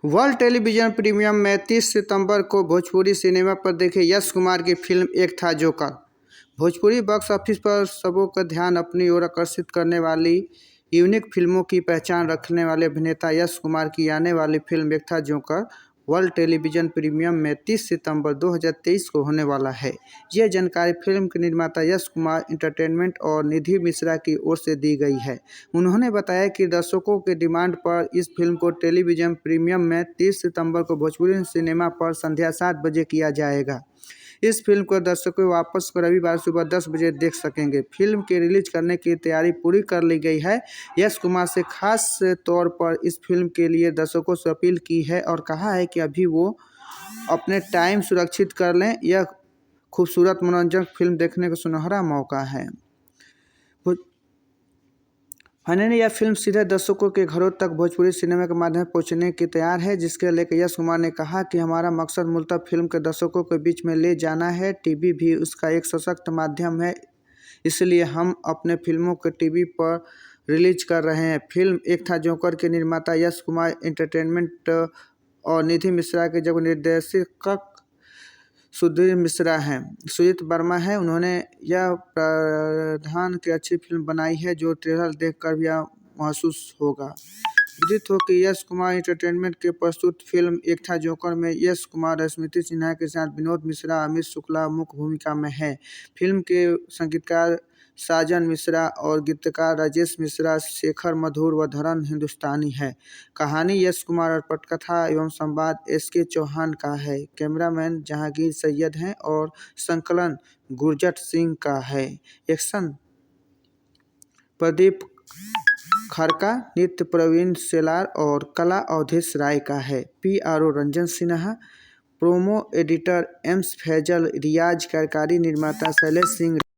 World television premium में 30 सितंबर को Bhojpuri cinema पर देखे यश कुमार की फिल्म एक था जोकर। भोजपुरी बॉक्स ऑफिस पर सबों का ध्यान अपनी ओर आकर्षित करने वाली यूनिक फिल्मों की पहचान रखने वाले अभिनेता यश कुमार की आने वाली फिल्म एक था जोकर वर्ल्ड टेलीविजन प्रीमियम में 30 सितंबर 2023 को होने वाला है। यह जानकारी फिल्म के निर्माता यश कुमार एंटरटेनमेंट और निधि मिश्रा की ओर से दी गई है। उन्होंने बताया कि दर्शकों के डिमांड पर इस फिल्म को टेलीविजन प्रीमियम में 30 सितंबर को भोजपुरी सिनेमा पर संध्या 7 बजे किया जाएगा। इस फिल्म को दर्शकों वापस को रविवार सुबह 10 बजे देख सकेंगे। फिल्म के रिलीज करने की तैयारी पूरी कर ली गई है। यश कुमार से खास तौर पर इस फिल्म के लिए दर्शकों से अपील की है और कहा है कि अभी वो अपने टाइम सुरक्षित कर लें। यह खूबसूरत मनोरंजक फिल्म देखने का सुनहरा मौका है। फाइनली यह फिल्म सीधे दर्शकों के घरों तक भोजपुरी सिनेमा के माध्यम से पहुंचने की तैयार है, जिसके लेकर यश कुमार ने कहा कि हमारा मकसद मूलतः फिल्म के दर्शकों के बीच में ले जाना है। टीवी भी उसका एक सशक्त माध्यम है, इसलिए हम अपने फिल्मों को टीवी पर रिलीज कर रहे हैं। फिल्म एक था जोकर के निर्माता यश कुमार एंटरटेनमेंट और निधि मिश्रा के जब निर्देशक सुधीर मिश्रा हैं, सुजीत वर्मा है। उन्होंने यह प्रावधान की अच्छी फिल्म बनाई है जो ट्रेलर देखकर भी महसूस होगा। विदित हो कि यश कुमार एंटरटेनमेंट के प्रस्तुत फिल्म एक था जोकर में यश कुमार, स्मृति सिन्हा के साथ विनोद मिश्रा, अमित शुक्ला मुख्य भूमिका में है। फिल्म के संगीतकार साजन मिश्रा और गीतकार राजेश मिश्रा, शेखर मधुर व धरन हिंदुस्तानी है। कहानी यश कुमार और पटकथा एवं संवाद SK चौहान का है। कैमरामैन जहांगीर सैयद हैं और संकलन गुरजट सिंह का है। एक्शन प्रदीप खरका, नृत्य प्रवीण सेलार और कला अवधेश राय का है। PRO Ranjan Sinha, promo editor एम्स फैजल, रियाज कार्यकारी निर्माता शैलेश सिंह।